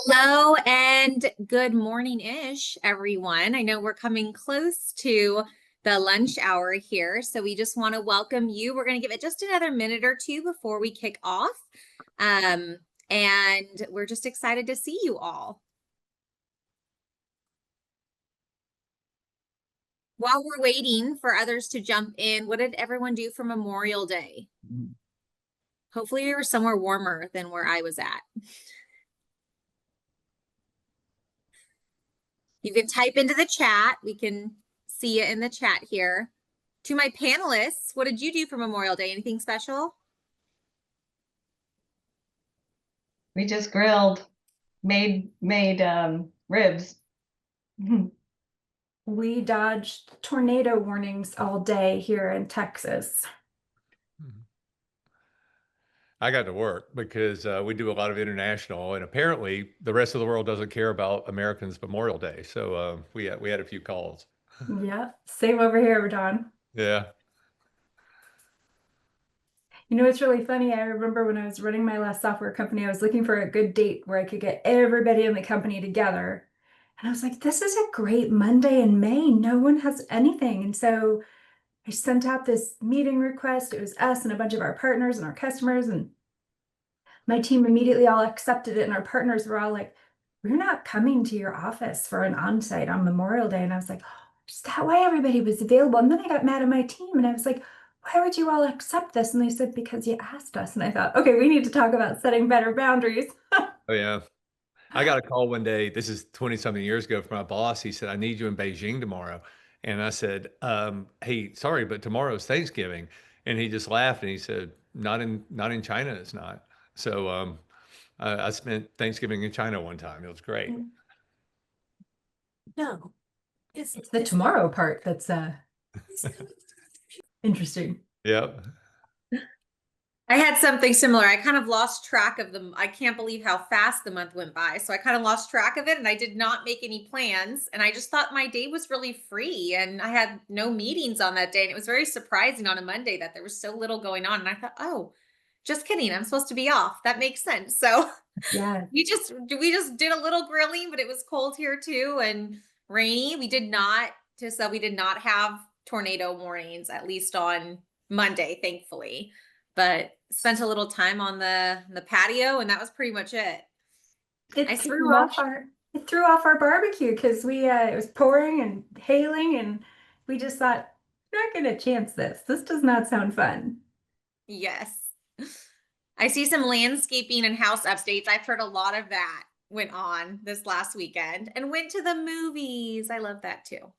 Hello and good morning-ish, everyone. I know we're coming close to the lunch hour here, so we just want to welcome you. We're going to give it just another minute or two before we kick off. Um, and we're just excited to see you all. While we're waiting for others to jump in, what did everyone do for Memorial Day? Hopefully we were somewhere warmer than where I was at. You can type into the chat. We can see it in the chat here. To my panelists, what did you do for Memorial Day? Anything special? We just grilled, made ribs. We dodged tornado warnings all day here in Texas. I got to work because we do a lot of international, and apparently the rest of the world doesn't care about Americans' Memorial Day. So we had a few calls. Yeah, same over here, Don. Yeah. You know, it's really funny. I remember when I was running my last software company, I was looking for a good date where I could get everybody in the company together. And I was like, this is a great Monday in May. No one has anything. And so I sent out this meeting request. It was us and a bunch of our partners and our customers. And my team immediately all accepted it. And our partners were all like, we're not coming to your office for an on-site on Memorial Day. And I was like, oh, is that why everybody was available? And then I got mad at my team and I was like, why would you all accept this? And they said, because you asked us. And I thought, okay, we need to talk about setting better boundaries. Oh, yeah. I got a call one day, this is 20 something years ago, from my boss. He said, I need you in Beijing tomorrow. And I said, hey, sorry, but tomorrow's Thanksgiving. And he just laughed and he said, not in China, it's not. So I spent Thanksgiving in China one time. It was great. No, it's the tomorrow part that's interesting. Yep. I had something similar. I kind of lost track of them. I can't believe how fast the month went by. So I kind of lost track of it and I did not make any plans. And I just thought my day was really free and I had no meetings on that day. And it was very surprising on a Monday that there was so little going on. And I thought, oh, just kidding. I'm supposed to be off. That makes sense. So Yeah. we just did a little grilling, but it was cold here too and rainy. We did not have tornado warnings, at least on Monday, thankfully. But spent a little time on the patio and that was pretty much it. It threw off our barbecue because it was pouring and hailing and we just thought, we're not gonna chance this. This does not sound fun. Yes. I see some landscaping and house updates. I've heard a lot of that went on this last weekend and went to the movies. I love that too.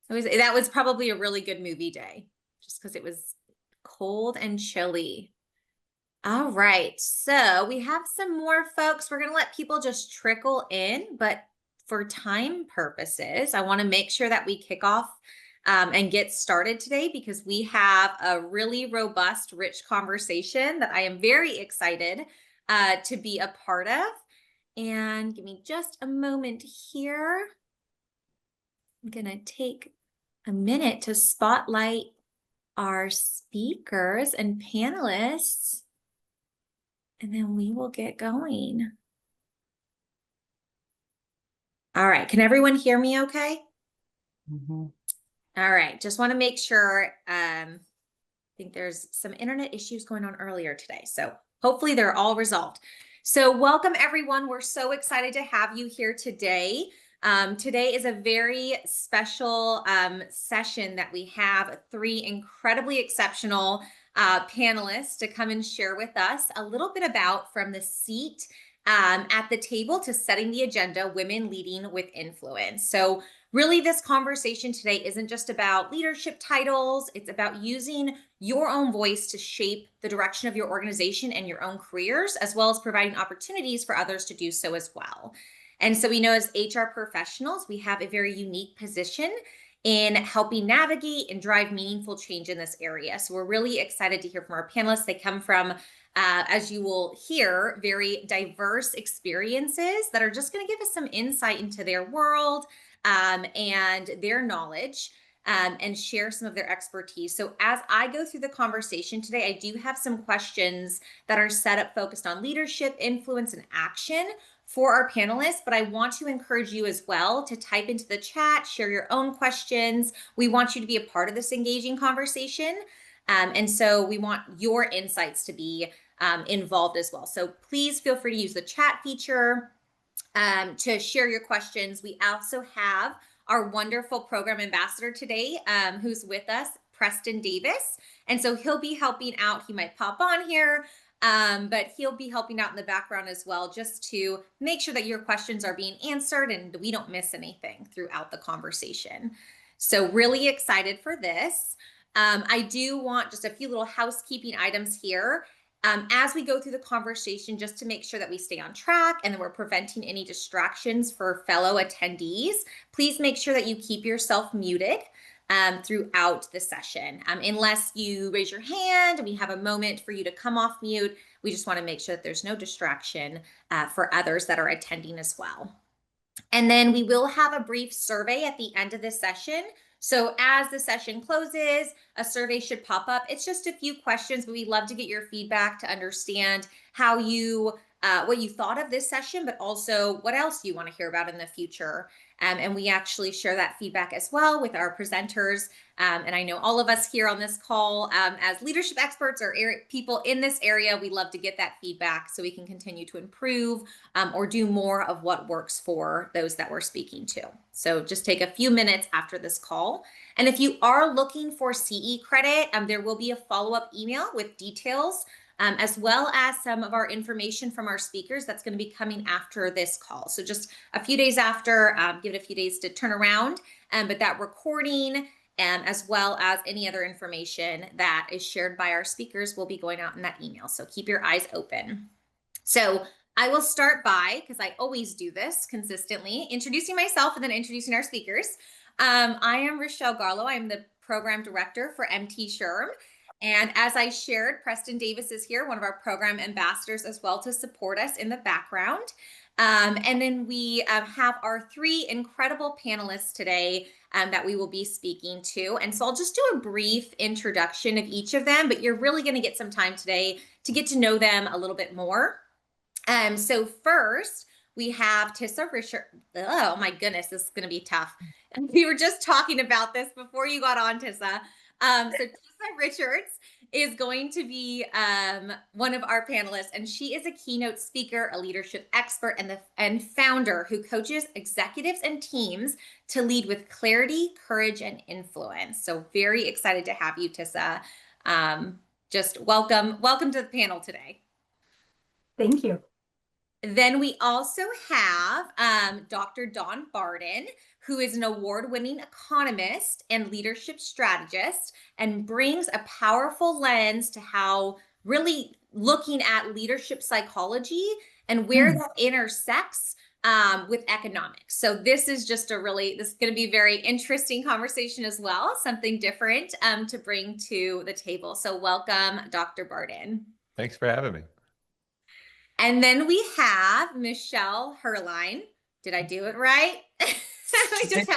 That was probably a really good movie day just because it was cold and chilly. All right, so we have some more folks. We're going to let people just trickle in, but for time purposes, I want to make sure that we kick off and get started today because we have a really robust, rich conversation that I am very excited to be a part of. And give me just a moment here. I'm going to take a minute to spotlight our speakers and panelists, and then we will get going. All right, can everyone hear me okay? Mm-hmm. All right, just want to make sure. I think there's some internet issues going on earlier today, so hopefully they're all resolved. So welcome everyone. We're so excited to have you here today. Today is a very special session that we have three incredibly exceptional panelists to come and share with us a little bit about from the seat at the table to setting the agenda, women leading with influence. So really this conversation today isn't just about leadership titles. It's about using your own voice to shape the direction of your organization and your own careers, as well as providing opportunities for others to do so as well. And so we know as HR professionals, we have a very unique position in helping navigate and drive meaningful change in this area. So we're really excited to hear from our panelists. They come from, as you will hear, very diverse experiences that are just going to give us some insight into their world and their knowledge. And share some of their expertise. So as I go through the conversation today, I do have some questions that are set up focused on leadership, influence, and action for our panelists, but I want to encourage you as well to type into the chat, share your own questions. We want you to be a part of this engaging conversation. And so we want your insights to be involved as well. So please feel free to use the chat feature to share your questions. We also have our wonderful program ambassador today who's with us, Preston Davis. And so he'll be helping out. He might pop on here, but he'll be helping out in the background as well, just to make sure that your questions are being answered and we don't miss anything throughout the conversation. So really excited for this. I do want just a few little housekeeping items here. As we go through the conversation, just to make sure that we stay on track and that we're preventing any distractions for fellow attendees, please make sure that you keep yourself muted throughout the session. Unless you raise your hand and we have a moment for you to come off mute, we just want to make sure that there's no distraction for others that are attending as well. And then we will have a brief survey at the end of the session. So as the session closes, a survey should pop up. It's just a few questions, but we'd love to get your feedback to understand how you, what you thought of this session, but also what else you want to hear about in the future. And we actually share that feedback as well with our presenters. And I know all of us here on this call, as leadership experts or people in this area, we love to get that feedback so we can continue to improve or do more of what works for those that we're speaking to. So just take a few minutes after this call. And if you are looking for CE credit, there will be a follow-up email with details as well as some of our information from our speakers that's going to be coming after this call. So just a few days after, give it a few days to turn around, but that recording as well as any other information that is shared by our speakers will be going out in that email. So keep your eyes open. So I will start by, because I always do this consistently, introducing myself and then introducing our speakers. I am Rochelle Garlow. I'm the program director for MT SHRM. And as I shared, Preston Davis is here, one of our program ambassadors as well, to support us in the background. And then we have our three incredible panelists today that we will be speaking to. And so I'll just do a brief introduction of each of them, but you're really going to get some time today to get to know them a little bit more. So first, we have Tissa Richard. Oh my goodness, this is going to be tough. And we were just talking about this before you got on, Tissa. So Tissa Richards is going to be one of our panelists, and she is a keynote speaker, a leadership expert, and founder who coaches executives and teams to lead with clarity, courage, and influence. So very excited to have you, Tissa. Just welcome to the panel today. Thank you. Then we also have Dr. Dawn Barden, who is an award-winning economist and leadership strategist and brings a powerful lens to how really looking at leadership psychology and where that intersects with economics. So this is just this is going to be a very interesting conversation as well, something different to bring to the table. So welcome, Dr. Barden. Thanks for having me. And then we have Michelle Herline. Did I do it right?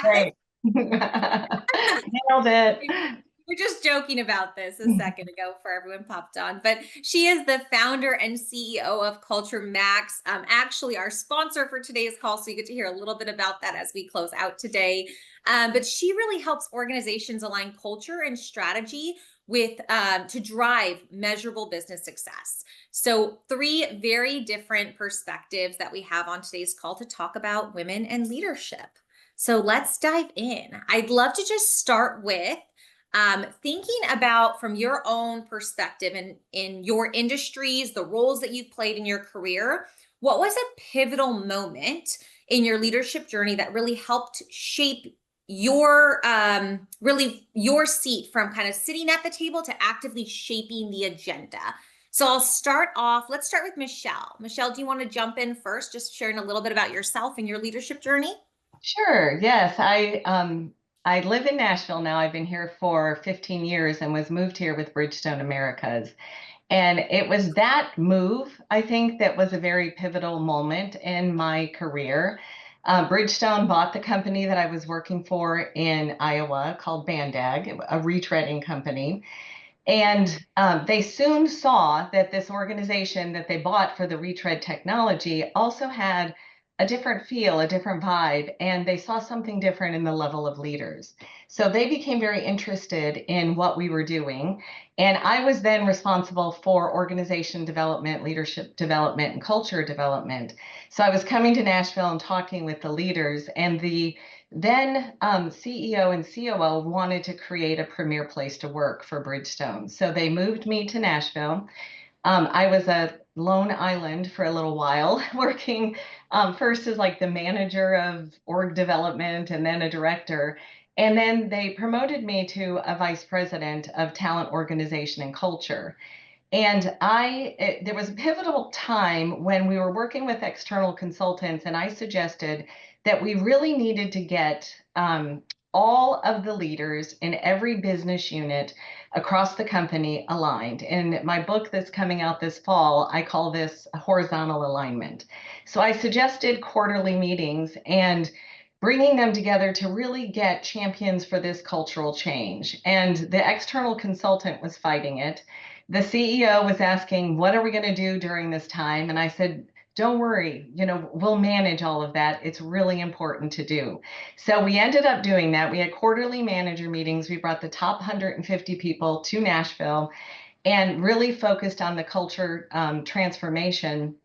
Great. Nailed it. We were just joking about this a second ago before everyone popped on, but she is the founder and CEO of Culture Max, actually our sponsor for today's call. So you get to hear a little bit about that as we close out today. But she really helps organizations align culture and strategy with to drive measurable business success. So three very different perspectives that we have on today's call to talk about women and leadership. So let's dive in. I'd love to just start with thinking about, from your own perspective and in your industries, the roles that you've played in your career, what was a pivotal moment in your leadership journey that really helped shape your really your seat from kind of sitting at the table to actively shaping the agenda? So I'll start off, let's start with Michelle. Michelle, do you want to jump in first, just sharing a little bit about yourself and your leadership journey? Sure. Yes. I live in Nashville now. I've been here for 15 years and was moved here with Bridgestone Americas. And it was that move, I think, that was a very pivotal moment in my career. Bridgestone bought the company that I was working for in Iowa called Bandag, a retreading company. And they soon saw that this organization that they bought for the retread technology also had a different feel, a different vibe, and they saw something different in the level of leaders. So they became very interested in what we were doing. And I was then responsible for organization development, leadership development, and culture development. So I was coming to Nashville and talking with the leaders, and the then CEO and COO wanted to create a premier place to work for Bridgestone. So they moved me to Nashville. I was a lone island for a little while, working first as like the manager of org development and then a director. And then they promoted me to a vice president of talent organization and culture. And there was a pivotal time when we were working with external consultants, and I suggested that we really needed to get all of the leaders in every business unit across the company aligned. In my book that's coming out this fall, I call this horizontal alignment. So I suggested quarterly meetings and bringing them together to really get champions for this cultural change. And the external consultant was fighting it. The CEO was asking, what are we going to do during this time? And I said, don't worry, we'll manage all of that. It's really important to do. So we ended up doing that. We had quarterly manager meetings. We brought the top 150 people to Nashville and really focused on the culture transformation.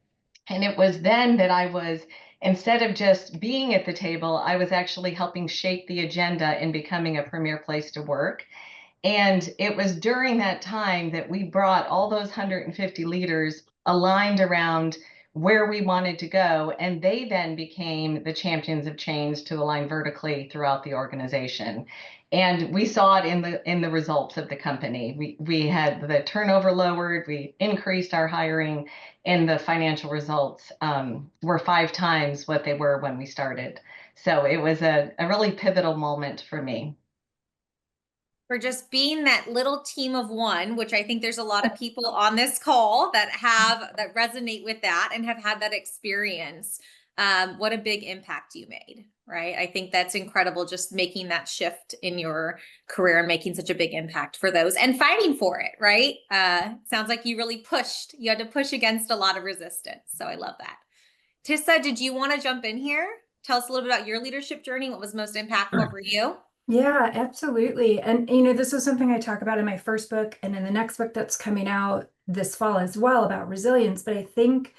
And it was then that I was, instead of just being at the table, I was actually helping shape the agenda in becoming a premier place to work. And it was during that time that we brought all those 150 leaders aligned around where we wanted to go. And they then became the champions of change to align vertically throughout the organization. And we saw it in the results of the company. We had the turnover lowered, we increased our hiring, and the financial results were 5 times what they were when we started. So it was a really pivotal moment for me. For just being that little team of one, which I think there's a lot of people on this call that resonate with that and have had that experience. What a big impact you made, right? I think that's incredible, just making that shift in your career and making such a big impact for those and fighting for it, right? Sounds like you really pushed. You had to push against a lot of resistance. So I love that. Tissa, did you want to jump in here? Tell us a little bit about your leadership journey. What was most impactful for you? Yeah, absolutely. And this is something I talk about in my first book and in the next book that's coming out this fall as well about resilience. But I think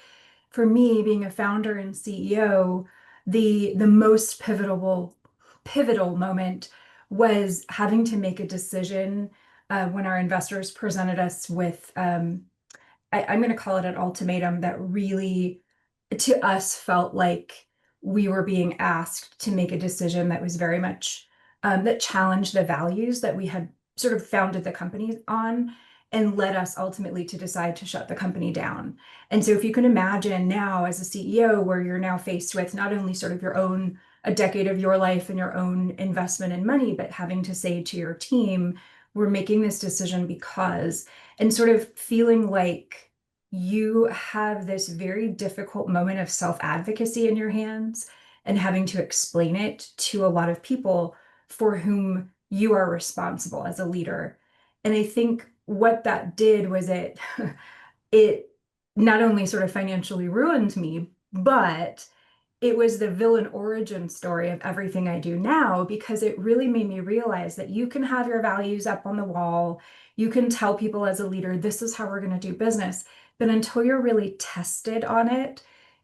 for me, being a founder and CEO, the most pivotal moment was having to make a decision when our investors presented us with I'm going to call it an ultimatum that really to us felt like we were being asked to make a decision that was very much that challenged the values that we had sort of founded the company on and led us ultimately to decide to shut the company down. And so if you can imagine now as a CEO where you're now faced with not only sort of a decade of your life and your own investment in money, but having to say to your team, we're making this decision because, and sort of feeling like you have this very difficult moment of self-advocacy in your hands and having to explain it to a lot of people for whom you are responsible as a leader. And I think what that did was it not only sort of financially ruined me, but it was the villain origin story of everything I do now, because it really made me realize that you can have your values up on the wall. You can tell people as a leader, this is how we're going to do business. But until you're really tested on it,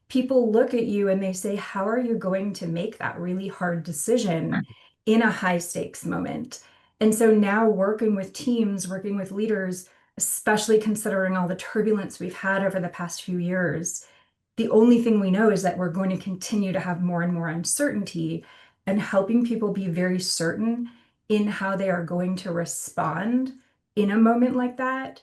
people look at you and they say, how are you going to make that really hard decision in a high stakes moment? And so now working with teams, working with leaders, especially considering all the turbulence we've had over the past few years, the only thing we know is that we're going to continue to have more and more uncertainty, and helping people be very certain in how they are going to respond in a moment like that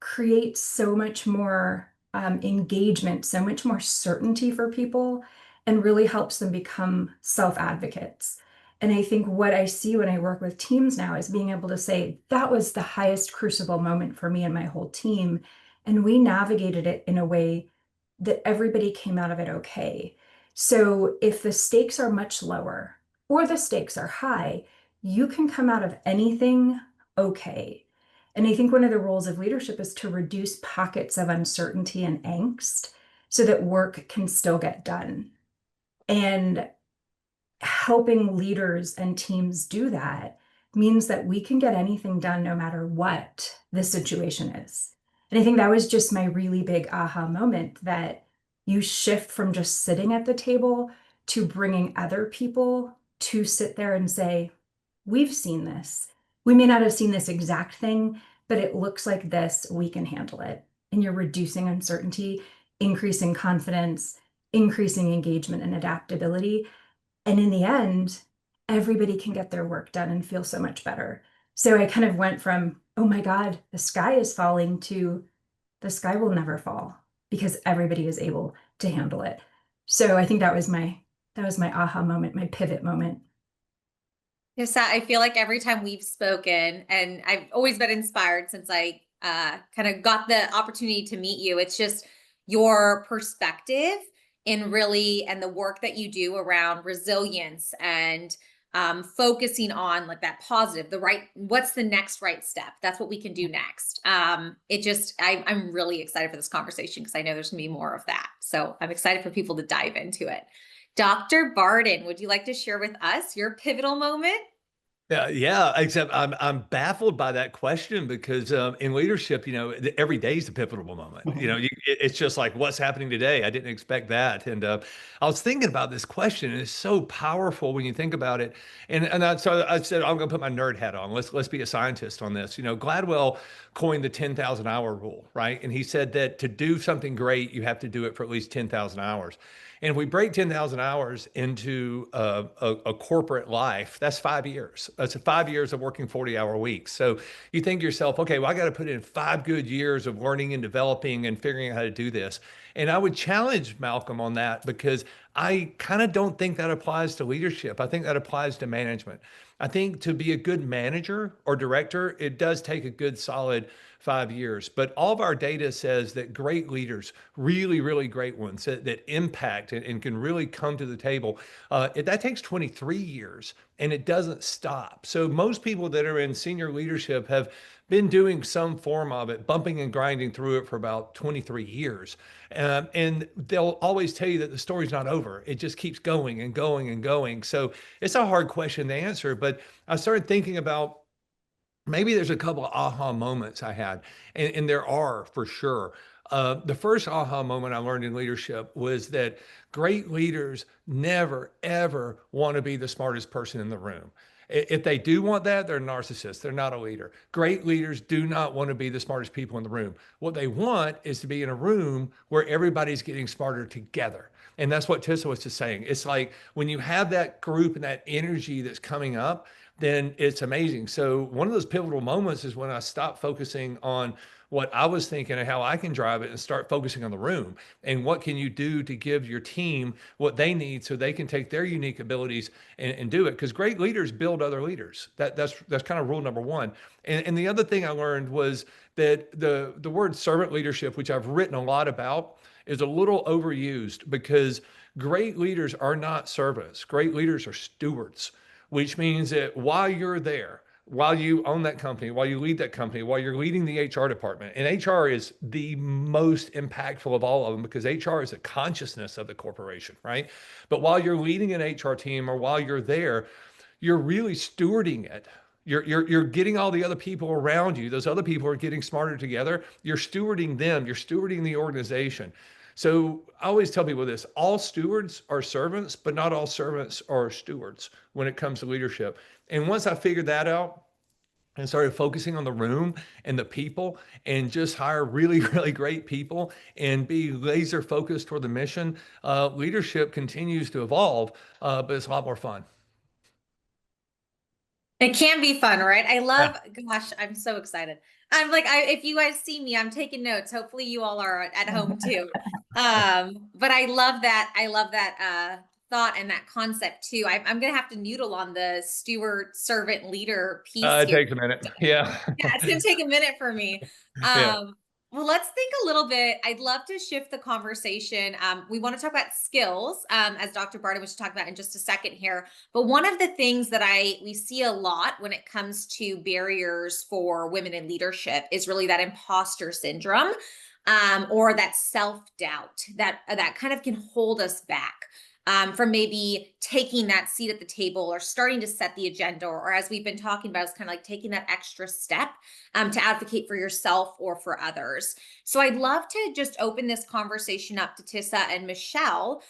creates so much more engagement, so much more certainty for people, and really helps them become self-advocates. And I think what I see when I work with teams now is being able to say, that was the highest crucible moment for me and my whole team. And we navigated it in a way that everybody came out of it okay. So if the stakes are much lower or the stakes are high, you can come out of anything okay. And I think one of the roles of leadership is to reduce pockets of uncertainty and angst so that work can still get done. And helping leaders and teams do that means that we can get anything done no matter what the situation is. And I think that was just my really big aha moment, that you shift from just sitting at the table to bringing other people to sit there and say, we've seen this. We may not have seen this exact thing, but it looks like this, we can handle it. And you're reducing uncertainty, increasing confidence, increasing engagement and adaptability. And in the end, everybody can get their work done and feel so much better. So I kind of went from, oh my God, the sky is falling, to the sky will never fall because everybody is able to handle it. So I think that was my aha moment, my pivot moment. Yes, I feel like every time we've spoken, and I've always been inspired since I kind of got the opportunity to meet you. It's just your perspective and the work that you do around resilience and focusing on like that positive, what's the next right step? That's what we can do next. I'm really excited for this conversation because I know there's gonna be more of that. So I'm excited for people to dive into it. Dr. Barden, would you like to share with us your pivotal moment? Yeah. Except I'm baffled by that question because in leadership, every day is a pivotal moment. It's just like what's happening today. I didn't expect that, and I was thinking about this question, and it's so powerful when you think about it. So I said I'm going to put my nerd hat on. Let's be a scientist on this. Gladwell coined the 10,000 hour rule, right? And he said that to do something great, you have to do it for at least 10,000 hours. And if we break 10,000 hours into a corporate life, that's 5 years. That's 5 years of working 40-hour weeks. So you think to yourself, okay, well, I got to put in 5 good years of learning and developing and figuring out how to do this. And I would challenge Malcolm on that because I kind of don't think that applies to leadership. I think that applies to management. I think to be a good manager or director, it does take a good solid 5 years. But all of our data says that great leaders, really, really great ones that impact and can really come to the table, that takes 23 years and it doesn't stop. So most people that are in senior leadership have been doing some form of it, bumping and grinding through it for about 23 years. And they'll always tell you that the story's not over. It just keeps going and going and going. So it's a hard question to answer, but I started thinking about maybe there's a couple of aha moments I had, and there are for sure. The first aha moment I learned in leadership was that great leaders never, ever want to be the smartest person in the room. If they do want that, they're narcissists. They're not a leader. Great leaders do not want to be the smartest people in the room. What they want is to be in a room where everybody's getting smarter together. And that's what Tissa was just saying. It's like when you have that group and that energy that's coming up, then it's amazing. So one of those pivotal moments is when I stopped focusing on what I was thinking and how I can drive it and start focusing on the room and what can you do to give your team what they need so they can take their unique abilities and do it. Because great leaders build other leaders. That's kind of rule number one. And the other thing I learned was that the word servant leadership, which I've written a lot about, is a little overused because great leaders are not servants. Great leaders are stewards, which means that while you're there, while you own that company, while you lead that company, while you're leading the HR department, and HR is the most impactful of all of them because HR is the consciousness of the corporation, right? But while you're leading an HR team or while you're there, you're really stewarding it. You're getting all the other people around you. Those other people are getting smarter together. You're stewarding them. You're stewarding the organization. So I always tell people this, all stewards are servants, but not all servants are stewards when it comes to leadership. And once I figured that out and started focusing on the room and the people and just hire really, really great people and be laser focused toward the mission, leadership continues to evolve, but it's a lot more fun. It can be fun, right? Gosh, I'm so excited. I'm like, if you guys see me, I'm taking notes. Hopefully you all are at home too. But I love that thought and that concept too. I'm gonna have to noodle on the steward, servant, leader piece It here. takes a minute. Yeah. Yeah, it's gonna take a minute for me. Yeah. Well, let's think a little bit. I'd love to shift the conversation. We want to talk about skills, as Dr. Barden was talking about in just a second here. But one of the things that we see a lot when it comes to barriers for women in leadership is really that imposter syndrome, or that self-doubt that kind of can hold us back. from maybe taking that seat at the table or starting to set the agenda, or as we've been talking about, it's kind of like taking that extra step to advocate for yourself or for others. So I'd love to just open this conversation up to Tissa and Michelle.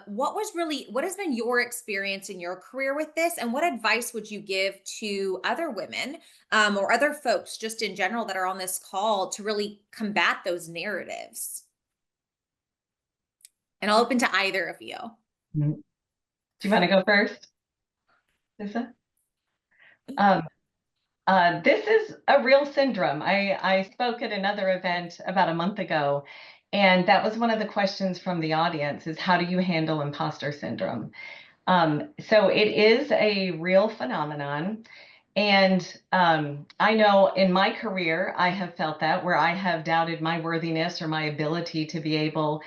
What has been your experience in your career with this, and what advice would you give to other women or other folks just in general that are on this call to really combat those narratives? And I'll open to either of you. Do you want to go first, Lisa? This is a real syndrome. I spoke at another event about a month ago, and that was one of the questions from the audience is how do you handle imposter syndrome? So it is a real phenomenon. And I know in my career, I have felt that where I have doubted my worthiness or my ability to be able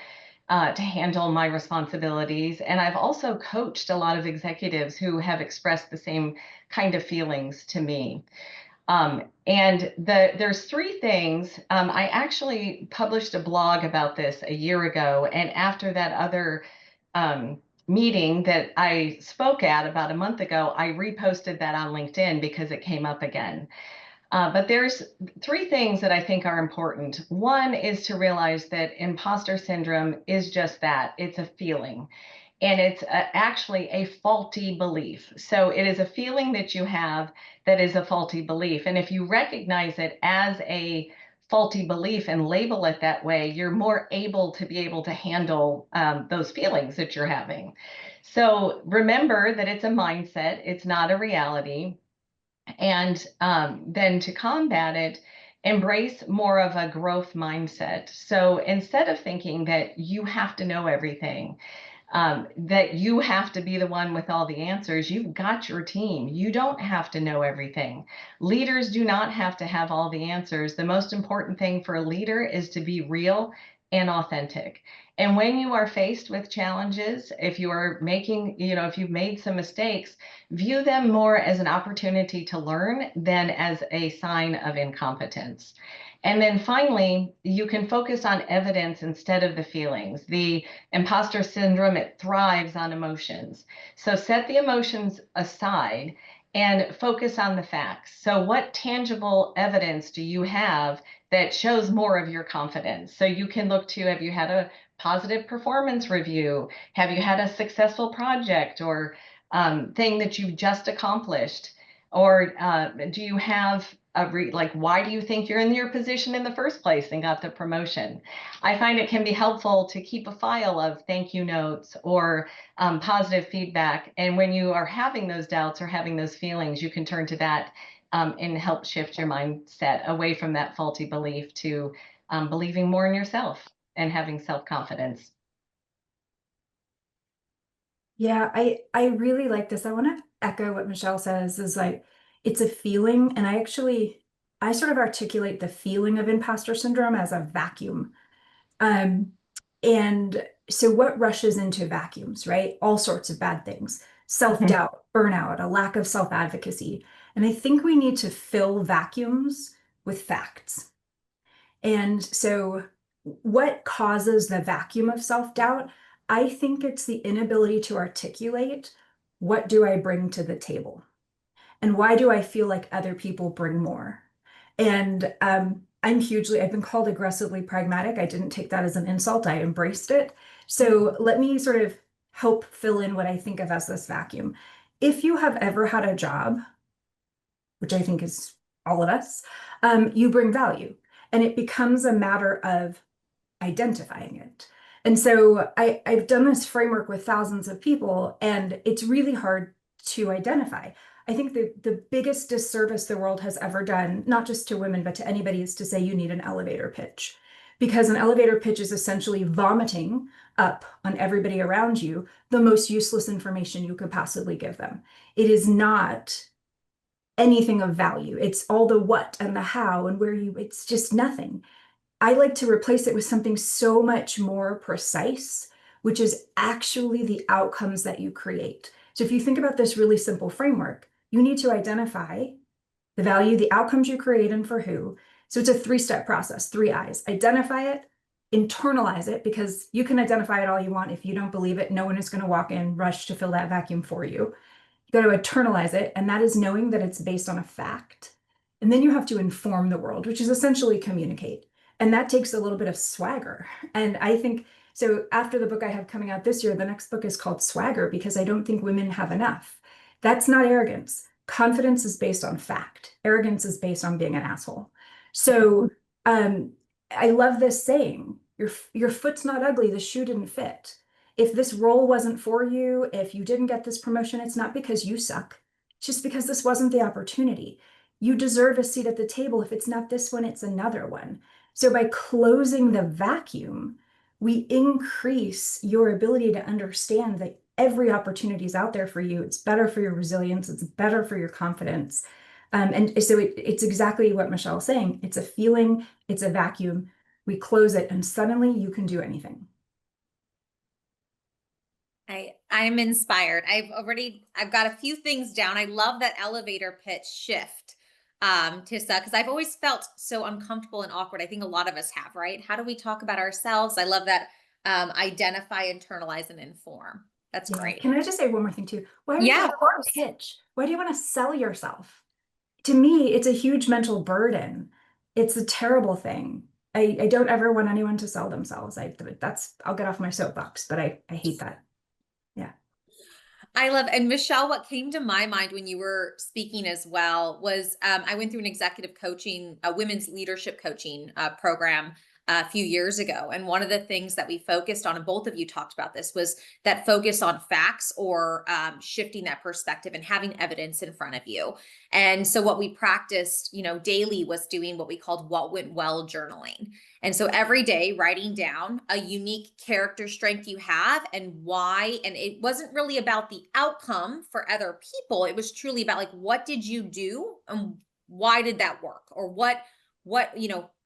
to handle my responsibilities. And I've also coached a lot of executives who have expressed the same kind of feelings to me. And there's three things. I actually published a blog about this a year ago. And after that other meeting that I spoke at about a month ago, I reposted that on LinkedIn because it came up again. But there's three things that I think are important. One is to realize that imposter syndrome is just that. It's a feeling. And it's actually a faulty belief. So it is a feeling that you have that is a faulty belief. And if you recognize it as a faulty belief and label it that way, you're more able to handle those feelings that you're having. So remember that it's a mindset, it's not a reality. And then to combat it, embrace more of a growth mindset. So instead of thinking that you have to know everything, that you have to be the one with all the answers, you've got your team. You don't have to know everything. Leaders do not have to have all the answers. The most important thing for a leader is to be real and authentic. And when you are faced with challenges, if you are making, if you've made some mistakes, view them more as an opportunity to learn than as a sign of incompetence. And then finally, you can focus on evidence instead of the feelings. The imposter syndrome, it thrives on emotions. So set the emotions aside and focus on the facts. So what tangible evidence do you have that shows more of your confidence? So you can look to, have you had a positive performance review? Have you had a successful project or thing that you've just accomplished? Or do you have why do you think you're in your position in the first place and got the promotion? I find it can be helpful to keep a file of thank you notes or positive feedback. And when you are having those doubts or having those feelings, you can turn to that and help shift your mindset away from that faulty belief to believing more in yourself and having self-confidence. Yeah, I really like this. I want to echo what Michelle says is like, it's a feeling. And I sort of articulate the feeling of imposter syndrome as a vacuum. And so what rushes into vacuums, right? All sorts of bad things, self-doubt, burnout, a lack of self-advocacy. And I think we need to fill vacuums with facts. And so what causes the vacuum of self-doubt? I think it's the inability to articulate, what do I bring to the table? And why do I feel like other people bring more? And I've been called aggressively pragmatic. I didn't take that as an insult. I embraced it. So let me sort of help fill in what I think of as this vacuum. If you have ever had a job, which I think is all of us, you bring value. And it becomes a matter of identifying it. And so I've done this framework with thousands of people, and it's really hard to identify. I think the biggest disservice the world has ever done, not just to women, but to anybody, is to say you need an elevator pitch. Because an elevator pitch is essentially vomiting up on everybody around you the most useless information you could possibly give them. It is not anything of value. It's all the what and the how and it's just nothing. I like to replace it with something so much more precise, which is actually the outcomes that you create. So if you think about this really simple framework, you need to identify the value, the outcomes you create, and for who. So it's a 3-step process, 3 I's: identify it, internalize it, because you can identify it all you want. If you don't believe it, no one is going to walk in, rush to fill that vacuum for you. You got to internalize it, and that is knowing that it's based on a fact. And then you have to inform the world, which is essentially communicate. And that takes a little bit of swagger. And I think so. After the book I have coming out this year, the next book is called Swagger, because I don't think women have enough. That's not arrogance. Confidence is based on fact. Arrogance is based on being an asshole. So I love this saying, your foot's not ugly, the shoe didn't fit. If this role wasn't for you, if you didn't get this promotion, it's not because you suck. It's just because this wasn't the opportunity. You deserve a seat at the table. If it's not this one, it's another one. So by closing the vacuum, we increase your ability to understand that every opportunity is out there for you. It's better for your resilience. It's better for your confidence. And so it's exactly what Michelle is saying. It's a feeling, it's a vacuum. We close it and suddenly you can do anything. I'm inspired. I've got a few things down. I love that elevator pitch shift, Tissa, because I've always felt so uncomfortable and awkward. I think a lot of us have, right? How do we talk about ourselves? I love that identify, internalize, and inform. That's great. Can I just say one more thing too? Why do you want to pitch? Why do you want to sell yourself? To me, it's a huge mental burden. It's a terrible thing. I don't ever want anyone to sell themselves. I'll get off my soapbox, but I hate that. Yeah. I love, and Michelle, what came to my mind when you were speaking as well was I went through an executive coaching, a women's leadership coaching program a few years ago. And one of the things that we focused on, and both of you talked about this, was that focus on facts, or shifting that perspective and having evidence in front of you. And so what we practiced, daily was doing what we called what went well journaling. And so every day writing down a unique character strength you have and why. And it wasn't really about the outcome for other people. It was truly about like, what did you do and why did that work? Or what,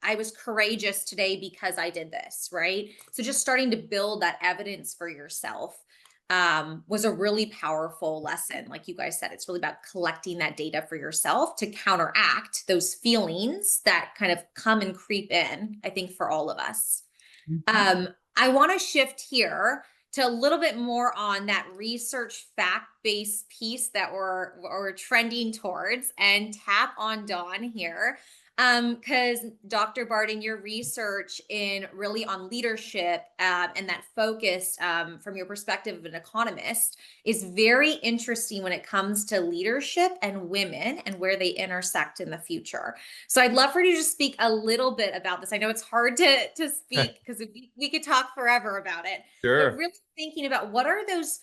I was courageous today because I did this, right? So just starting to build that evidence for yourself was a really powerful lesson. Like you guys said, it's really about collecting that data for yourself to counteract those feelings that kind of come and creep in, I think, for all of us. Mm-hmm. I want to shift here to a little bit more on that research fact-based piece that we're trending towards, and tap on Dawn here. Because Dr. Barden, your research on leadership and that focus from your perspective of an economist is very interesting when it comes to leadership and women and where they intersect in the future. So I'd love for you to speak a little bit about this. I know it's hard to speak because we could talk forever about it. Sure. But really thinking about what are those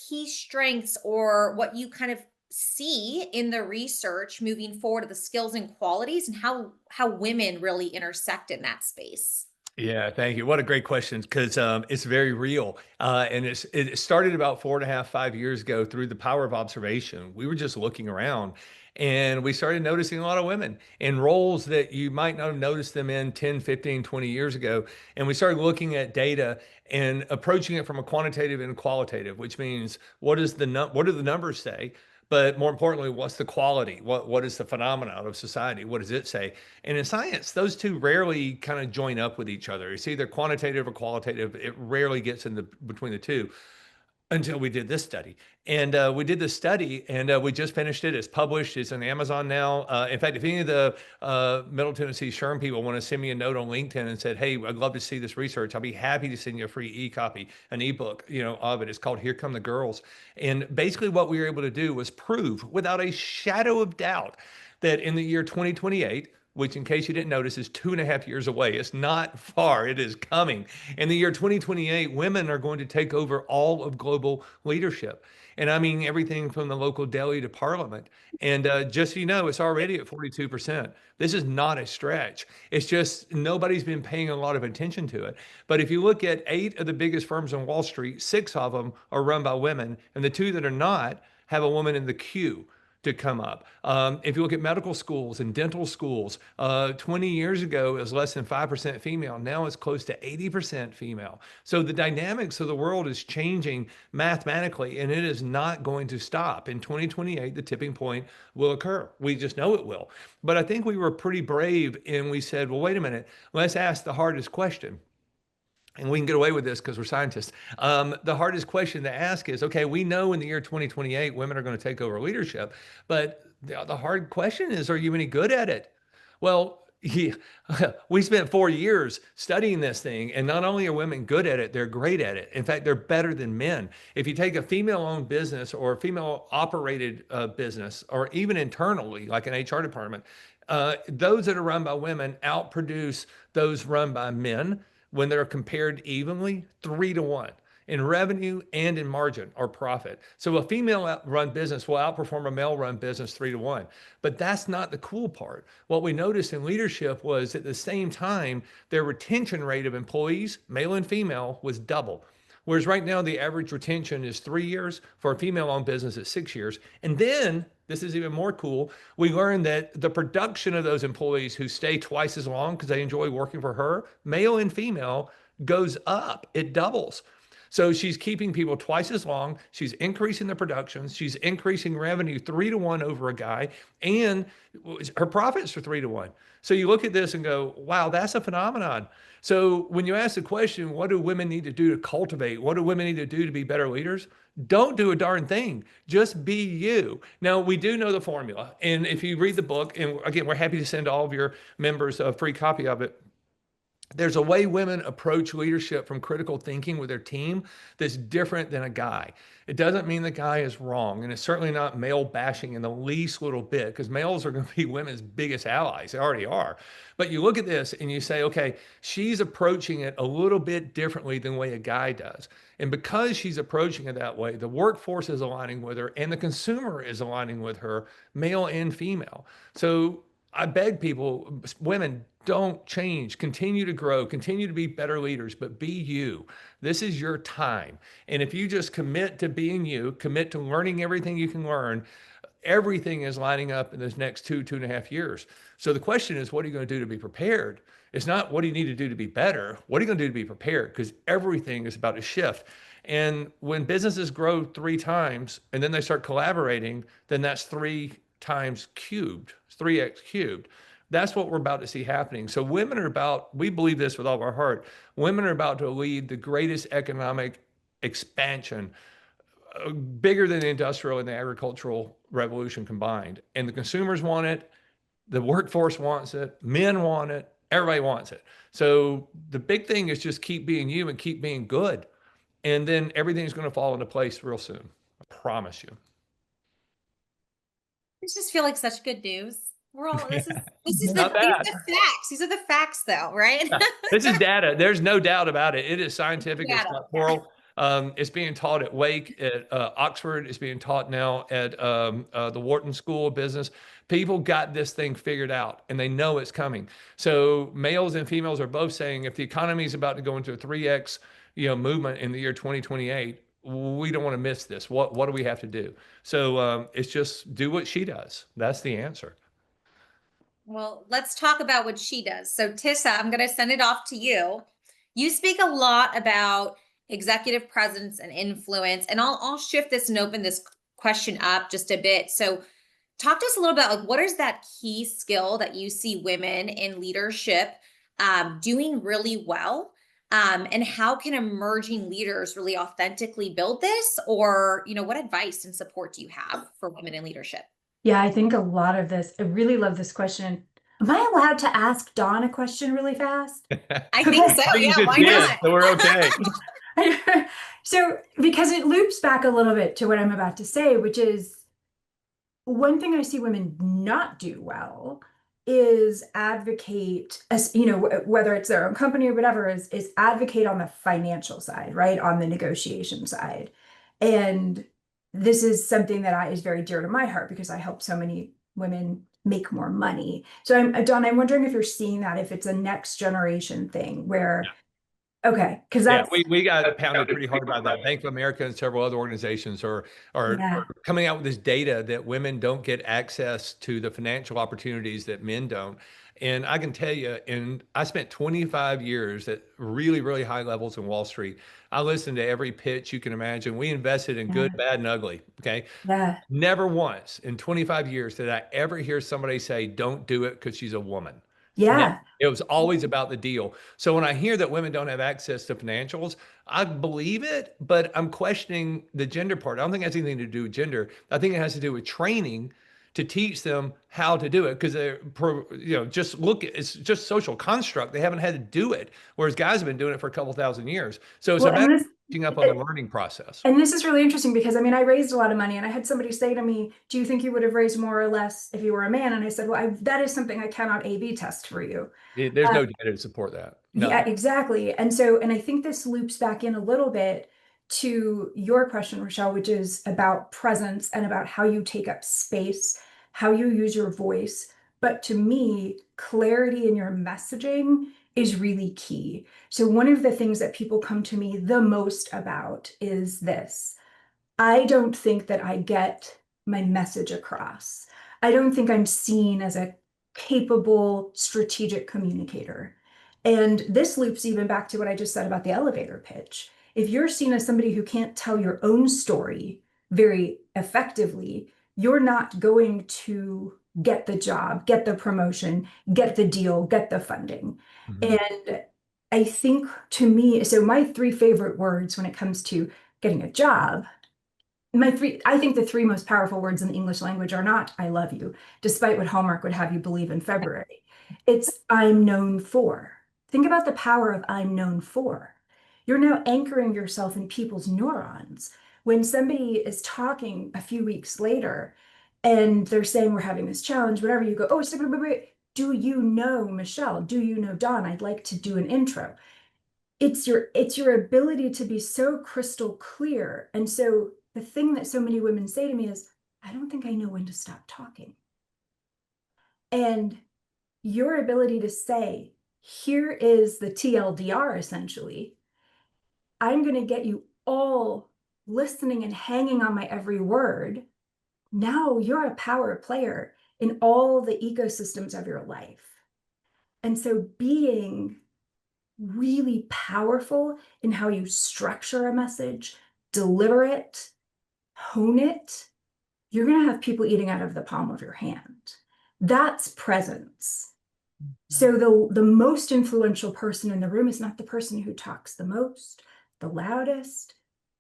key strengths, or what you kind of see in the research moving forward of the skills and qualities, and how women really intersect in that space. Yeah, thank you. What a great question, because it's very real. And it started about 4.5, 5 years ago through the power of observation. We were just looking around and we started noticing a lot of women in roles that you might not have noticed them in 10, 15, 20 years ago. And we started looking at data and approaching it from a quantitative and qualitative, which means what do the numbers say? But more importantly, what's the quality? What is the phenomenon of society? What does it say? And in science, those two rarely kind of join up with each other. It's either quantitative or qualitative. It rarely gets between the two until we did this study. And we did this study, and we just finished it. It's published. It's on Amazon now. In fact, if any of the Middle Tennessee SHRM people want to send me a note on LinkedIn and said, hey, I'd love to see this research, I'll be happy to send you a free e-copy, an ebook, of it. It's called Here Come the Girls. And basically what we were able to do was prove without a shadow of doubt that in the year 2028, which in case you didn't notice is 2.5 years away. It's not far, it is coming. In the year 2028, women are going to take over all of global leadership. And I mean, everything from the local deli to parliament. And just so you know, it's already at 42%. This is not a stretch. It's just nobody's been paying a lot of attention to it. But if you look at 8 of the biggest firms on Wall Street, 6 of them are run by women. And the 2 that are not have a woman in the queue to come up. If you look at medical schools and dental schools, 20 years ago, it was less than 5% female. Now it's close to 80% female. So the dynamics of the world is changing mathematically, and it is not going to stop. In 2028, the tipping point will occur. We just know it will. But I think we were pretty brave and we said, well, wait a minute, let's ask the hardest question. And we can get away with this because we're scientists. The hardest question to ask is, okay, we know in the year 2028, women are going to take over leadership, but the hard question is, are you any good at it? Well, yeah, we spent 4 years studying this thing, and not only are women good at it, they're great at it. In fact, they're better than men. If you take a female-owned business or a female-operated business, or even internally, like an HR department, those that are run by women outproduce those run by men when they're compared evenly, 3 to 1 in revenue and in margin or profit. So a female run business will outperform a male run business 3 to 1. But that's not the cool part. What we noticed in leadership was at the same time, their retention rate of employees, male and female, was double. Whereas right now, the average retention is 3 years. For a female-owned business, it's 6 years. And then, this is even more cool, we learned that the production of those employees who stay twice as long because they enjoy working for her, male and female, goes up. It doubles. So she's keeping people twice as long. She's increasing the productions. She's increasing revenue 3 to 1 over a guy, and her profits are 3 to 1. So you look at this and go, wow, that's a phenomenon. So when you ask the question, what do women need to do to cultivate? What do women need to do to be better leaders? Don't do a darn thing. Just be you. Now, we do know the formula. And if you read the book, and again, we're happy to send all of your members a free copy of it. There's a way women approach leadership from critical thinking with their team that's different than a guy. It doesn't mean the guy is wrong, and it's certainly not male bashing in the least little bit, because males are going to be women's biggest allies. They already are. But you look at this and you say, okay, she's approaching it a little bit differently than the way a guy does. And because she's approaching it that way, the workforce is aligning with her and the consumer is aligning with her, male and female. So I beg people, women, don't change, continue to grow, continue to be better leaders, but be you. This is your time. And if you just commit to being you, commit to learning everything you can learn, everything is lining up in this next 2.5 years. So the question is, what are you going to do to be prepared? It's not what do you need to do to be better? What are you going to do to be prepared? Because everything is about to shift. And when businesses grow 3 times and then they start collaborating, then that's 3 times cubed, 3x cubed. That's what we're about to see happening. So women are about, we believe this with all of our heart, women are about to lead the greatest economic expansion, bigger than the industrial and the agricultural revolution combined. And the consumers want it, the workforce wants it, men want it, everybody wants it. So the big thing is just keep being you and keep being good. And then everything's going to fall into place real soon. I promise you. I just feel like such good news. We're all, this is Not these are bad. the facts. These are the facts though, right? This is data. There's no doubt about it. It is scientific. It's Data. doctoral. It's being taught at Wake, at Oxford. It's being taught now at the Wharton School of Business. People got this thing figured out, and they know it's coming. So males and females are both saying, if the economy is about to go into a 3x, movement in the year 2028, we don't want to miss this. What do we have to do? So it's just do what she does. That's the answer. Well, let's talk about what she does. So Tisha, I'm going to send it off to you. You speak a lot about executive presence and influence, and I'll shift this and open this question up just a bit. So talk to us a little bit, like, what is that key skill that you see women in leadership doing really well? And how can emerging leaders really authentically build this? Or, what advice and support do you have for women in leadership? Yeah, I think a lot of this, I really love this question. Am I allowed to ask Dawn a question really fast? I think so. You Yeah, just why did, not? so we're okay. So, because it loops back a little bit to what I'm about to say, which is one thing I see women not do well is advocate, as whether it's their own company or whatever, is advocate on the financial side, right? On the negotiation side. And this is something that is very dear to my heart because I help so many women make more money. So Dawn, I'm wondering if you're seeing that, if it's a next generation thing where, Okay, because Yeah, that's we got pounded pretty hard by that. Bank of America and several other organizations are yeah, coming out with this data that women don't get access to the financial opportunities that men don't. And I can tell you, and I spent 25 years at really, really high levels in Wall Street. I listened to every pitch you can imagine. We invested in good, yeah, bad, and ugly. Okay. yeah, Never once in 25 years did I ever hear somebody say, don't do it because she's a woman. Never. yeah, It was always about the deal. So when I hear that women don't have access to financials, I believe it, but I'm questioning the gender part. I don't think it has anything to do with gender. I think it has to do with training to teach them how to do it because they're, just look at it's just social construct. They haven't had to do it, whereas guys have been doing it for a couple thousand years. So it's well, about catching up on the learning process. and this is really interesting because I mean, I raised a lot of money and I had somebody say to me, do you think you would have raised more or less if you were a man? And I said, well, that is something I cannot A/B test for you. There's no data to support that. Yeah, Nothing. exactly. And so, and I think this loops back in a little bit to your question, Rochelle, which is about presence and about how you take up space, how you use your voice. But to me, clarity in your messaging is really key. So, one of the things that people come to me the most about is this. I don't think that I get my message across. I don't think I'm seen as a capable strategic communicator. And this loops even back to what I just said about the elevator pitch. If you're seen as somebody who can't tell your own story very effectively, you're not going to get the job, get the promotion, get the deal, get the funding. Mhm. And I think to me, so my three favorite words when it comes to getting a job, I think the three most powerful words in the English language are not I love you, despite what Hallmark would have you believe in February. It's I'm known for. Think about the power of I'm known for. You're now anchoring yourself in people's neurons. When somebody is talking a few weeks later and they're saying we're having this challenge, whatever, you go, oh, so wait, do you know Michelle? Do you know Dawn? I'd like to do an intro. It's your ability to be so crystal clear. And so the thing that so many women say to me is, I don't think I know when to stop talking. And your ability to say, here is the TLDR essentially. I'm going to get you all listening and hanging on my every word. Now you're a power player in all the ecosystems of your life. And so being really powerful in how you structure a message, deliver it, hone it, you're going to have people eating out of the palm of your hand. That's presence. So the most influential person in the room is not the person who talks the most, the loudest.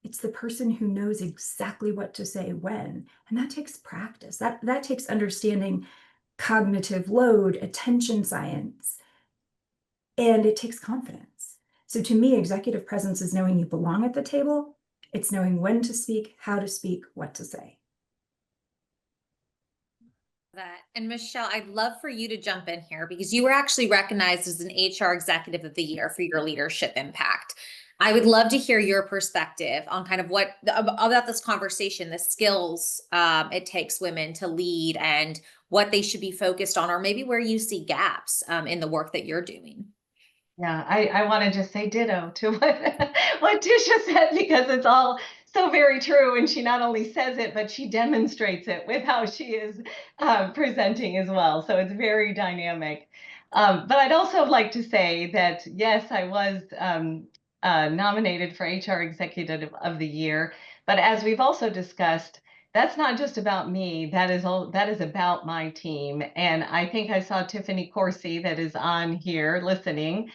It's the person who knows exactly what to say when. And that takes practice. That takes understanding cognitive load, attention science, and it takes confidence. So to me, executive presence is knowing you belong at the table. It's knowing when to speak, how to speak, what to say. That. And Michelle, I'd love for you to jump in here because you were actually recognized as an HR Executive of the Year for your leadership impact. I would love to hear your perspective on kind of about this conversation, the skills it takes women to lead and what they should be focused on, or maybe where you see gaps in the work that you're doing. Yeah, I want to just say ditto to what Tisha said because it's all so very true. And she not only says it, but she demonstrates it with how she is presenting as well. So it's very dynamic. But I'd also like to say that, yes, I was nominated for HR Executive of the Year. But as we've also discussed, that's not just about me. That is about my team. And I think I saw Tiffany Corsi that is on here listening.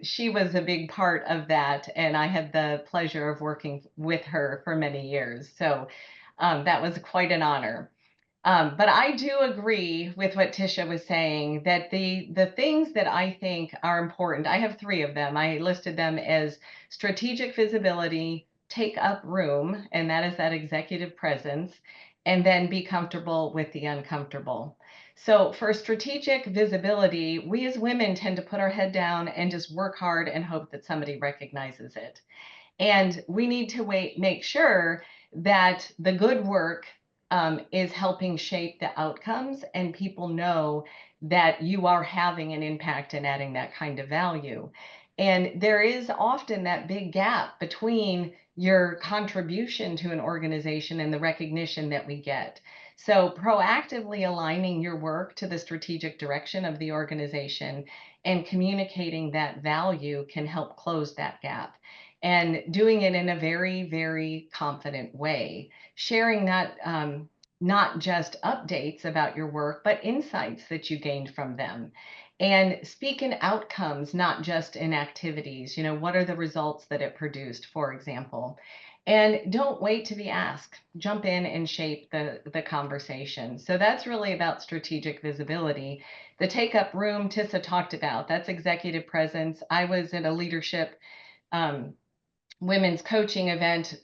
She was a big part of that, and I had the pleasure of working with her for many years. So that was quite an honor. But I do agree with what Tisha was saying that the things that I think are important, I have three of them. I listed them as strategic visibility, take up room, and that is that executive presence, and then be comfortable with the uncomfortable. So for strategic visibility, we as women tend to put our head down and just work hard and hope that somebody recognizes it. And we need to make sure that the good work is helping shape the outcomes and people know that you are having an impact and adding that kind of value. And there is often that big gap between your contribution to an organization and the recognition that we get. So, proactively aligning your work to the strategic direction of the organization and communicating that value can help close that gap. And doing it in a very, very confident way, sharing not just updates about your work, but insights that you gained from them. And speak in outcomes, not just in activities. You know, what are the results that it produced, for example? And don't wait to be asked. Jump in and shape the conversation. So that's really about strategic visibility. The take up room Tissa talked about, that's executive presence. I was in a leadership um, women's coaching event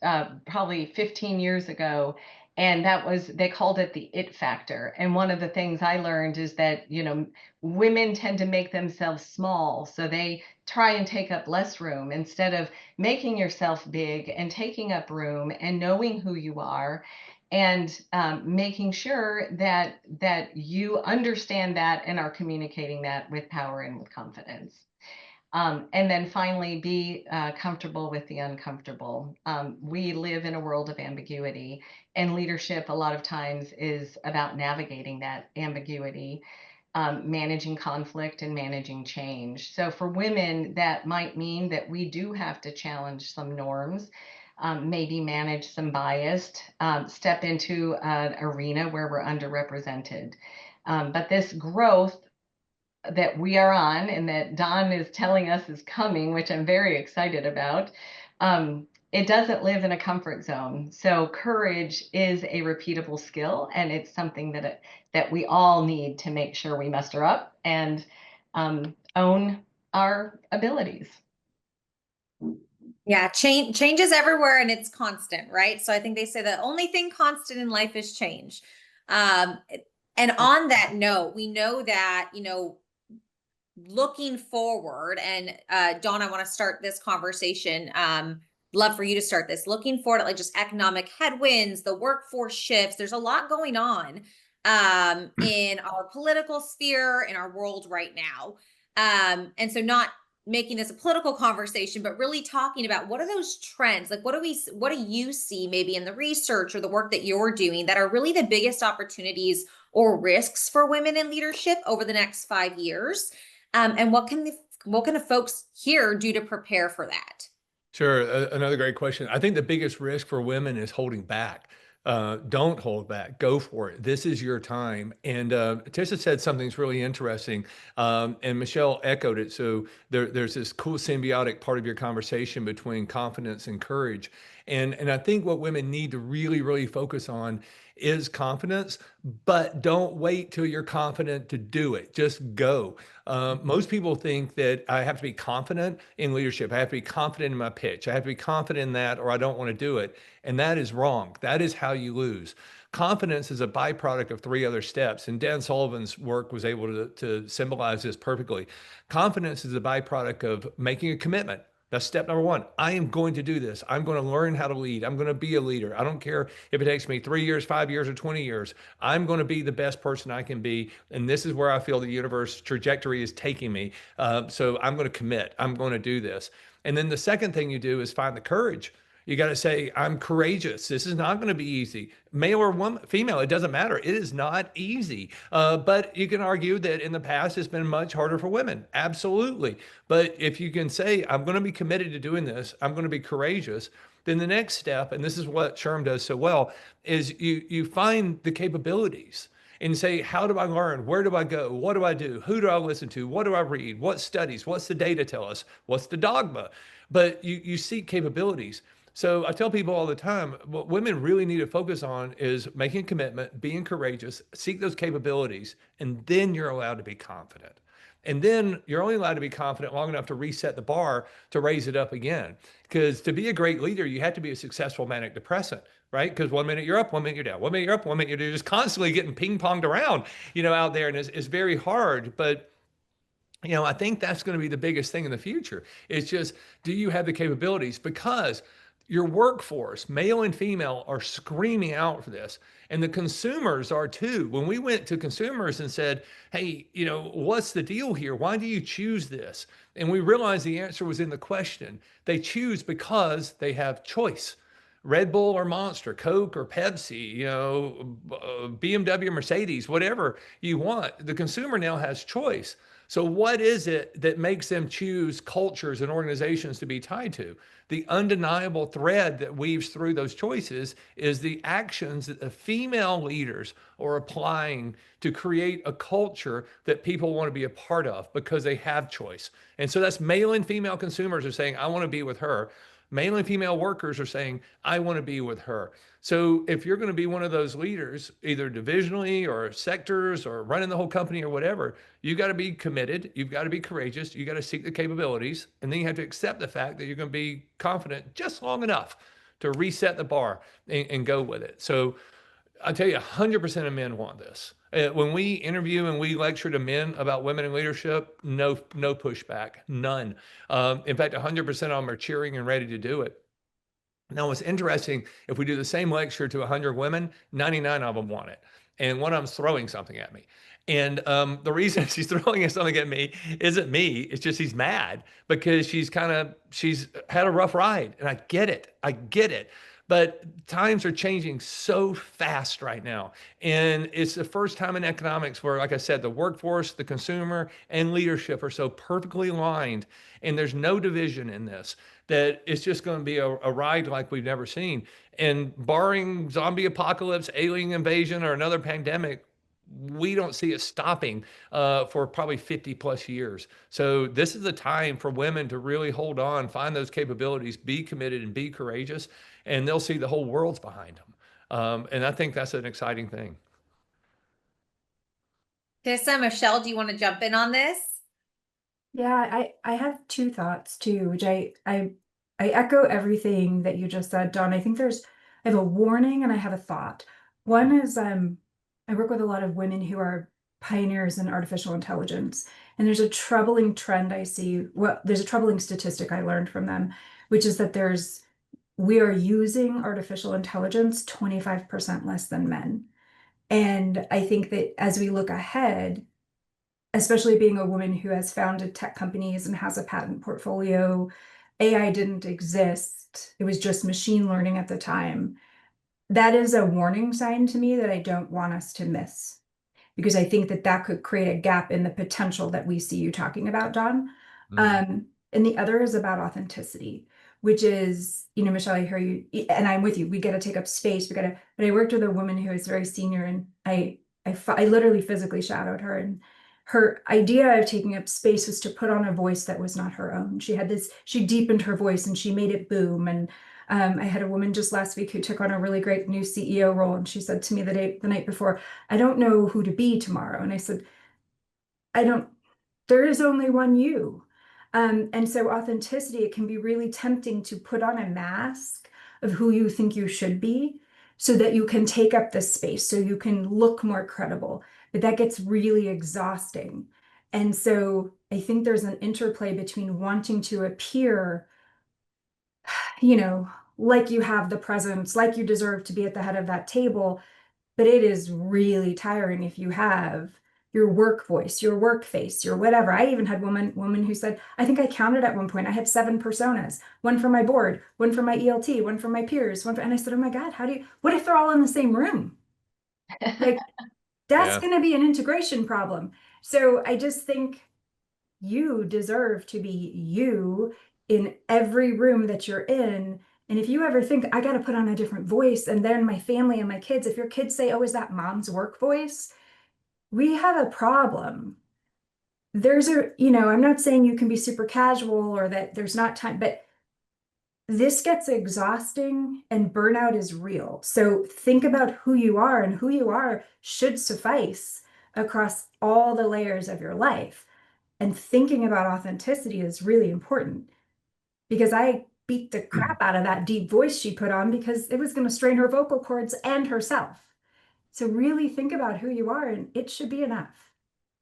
probably 15 years ago, and they called it the it factor. And one of the things I learned is that, you know, women tend to make themselves small, so they try and take up less room instead of making yourself big and taking up room and knowing who you are, and making sure that you understand that and are communicating that with power and with confidence. And then finally, be comfortable with the uncomfortable. We live in a world of ambiguity, and leadership a lot of times is about navigating that ambiguity, managing conflict and managing change. So for women, that might mean that we do have to challenge some norms, maybe manage some bias, step into an arena where we're underrepresented. But this growth that we are on and that Don is telling us is coming, which I'm very excited about, it doesn't live in a comfort zone. So courage is a repeatable skill, and it's something that we all need to make sure we muster up and own our abilities. Yeah, change is everywhere and it's constant, right? So I think they say the only thing constant in life is change. And on that note, we know that, you know, looking forward, and Dawn, I want to start this conversation. Love for you to start this. Looking forward at like just economic headwinds, the workforce shifts. There's a lot going on in our political sphere, in our world right now. And so not making this a political conversation, but really talking about what are those trends? Like what do you see maybe in the research or the work that you're doing that are really the biggest opportunities or risks for women in leadership over the next 5 years? And what can the folks here do to prepare for that? Sure. Another great question. I think the biggest risk for women is holding back. Don't hold back. Go for it. This is your time. And Tisha said something's really interesting, and Michelle echoed it. So there's this cool symbiotic part of your conversation between confidence and courage. And I think what women need to really, really focus on is confidence, but don't wait till you're confident to do it. Just go. Most people think that I have to be confident in leadership. I have to be confident in my pitch. I have to be confident in that, or I don't want to do it. And that is wrong. That is how you lose. Confidence is a byproduct of 3 other steps. And Dan Sullivan's work was able to symbolize this perfectly. Confidence is a byproduct of making a commitment. That's step number 1. I am going to do this. I'm going to learn how to lead. I'm going to be a leader. I don't care if it takes me 3 years, 5 years, or 20 years. I'm going to be the best person I can be. And this is where I feel the universe trajectory is taking me. So I'm going to commit. I'm going to do this. And then the second thing you do is find the courage. You got to say, I'm courageous. This is not going to be easy. Male or woman, female, it doesn't matter. It is not easy. But you can argue that in the past, it's been much harder for women. Absolutely. But if you can say, I'm going to be committed to doing this, I'm going to be courageous, then the next step, and this is what SHRM does so well, is you find the capabilities and say, how do I learn? Where do I go? What do I do? Who do I listen to? What do I read? What studies? What's the data tell us? What's the dogma? But you seek capabilities. So I tell people all the time, what women really need to focus on is making a commitment, being courageous, seek those capabilities, and then you're allowed to be confident. And then you're only allowed to be confident long enough to reset the bar to raise it up again. Because to be a great leader, you have to be a successful manic depressant, right? Because 1 minute you're up, 1 minute you're down, 1 minute you're up, 1 minute you're just constantly getting ping-ponged around, out there. And it's very hard. But I think that's going to be the biggest thing in the future. It's just, do you have the capabilities? Because your workforce, male and female, are screaming out for this. And the consumers are too. When we went to consumers and said, hey, you know, what's the deal here? Why do you choose this? And we realized the answer was in the question. They choose because they have choice. Red Bull or Monster, Coke or Pepsi, you know, BMW, Mercedes, whatever you want. The consumer now has choice. So what is it that makes them choose cultures and organizations to be tied to? The undeniable thread that weaves through those choices is the actions that the female leaders are applying to create a culture that people want to be a part of because they have choice. And so that's male and female consumers are saying, I want to be with her. Male and female workers are saying, I want to be with her. So if you're going to be one of those leaders, either divisionally or sectors or running the whole company or whatever, you got to be committed. You've got to be courageous. You got to seek the capabilities. And then you have to accept the fact that you're going to be confident just long enough to reset the bar and go with it. So I tell you, 100% of men want this. When we interview and we lecture to men about women in leadership, no pushback, none. In fact, 100% of them are cheering and ready to do it. Now, what's interesting, if we do the same lecture to 100 women, 99 of them want it. And one of them's throwing something at me. And the reason she's throwing something at me isn't me. It's just she's mad because she's had a rough ride. And I get it. I get it. But times are changing so fast right now. And it's the first time in economics where, like I said, the workforce, the consumer, and leadership are so perfectly aligned. And there's no division in this, that it's just going to be a ride like we've never seen. And barring zombie apocalypse, alien invasion, or another pandemic, we don't see it stopping for probably 50 plus years. So this is the time for women to really hold on, find those capabilities, be committed and be courageous, and they'll see the whole world's behind them. And I think that's an exciting thing. Tissa, Michelle, do you want to jump in on this? Yeah, I have two thoughts too, which I echo everything that you just said, Don. I think I have a warning and I have a thought. One is I work with a lot of women who are pioneers in artificial intelligence, and there's a troubling trend I see. Well, there's a troubling statistic I learned from them, which is that we are using artificial intelligence 25% less than men. And I think that as we look ahead, especially being a woman who has founded tech companies and has a patent portfolio, AI didn't exist. It was just machine learning at the time. That is a warning sign to me that I don't want us to miss, because I think that could create a gap in the potential that we see you talking about, Don. Mm-hmm. And the other is about authenticity, which is, you know, Michelle, I hear you, and I'm with you. We got to take up space. But I worked with a woman who is very senior, and I literally physically shadowed her, and her idea of taking up space was to put on a voice that was not her own. She deepened her voice and she made it boom. And I had a woman just last week who took on a really great new CEO role. And she said to me the night before, I don't know who to be tomorrow. And I said, there is only one you. And so authenticity, it can be really tempting to put on a mask of who you think you should be so that you can take up this space, so you can look more credible. But that gets really exhausting. And so I think there's an interplay between wanting to appear, you know, like you have the presence, like you deserve to be at the head of that table. But it is really tiring if you have your work voice, your work face, your whatever. I even had woman who said, I think I counted at one point, I had 7 personas, one for my board, one for my ELT, one for my peers, and I said, oh my God, what if they're all in the same room? Like, that's Yeah. going to be an integration problem. So I just think you deserve to be you in every room that you're in. And if you ever think, I got to put on a different voice, and then my family and my kids, if your kids say, oh, is that mom's work voice? We have a problem. I'm not saying you can be super casual or that there's not time, but this gets exhausting and burnout is real. So think about who you are, and who you are should suffice across all the layers of your life. And thinking about authenticity is really important, because I beat the crap out of that deep voice she put on because it was going to strain her vocal cords and herself. So really think about who you are, and it should be enough.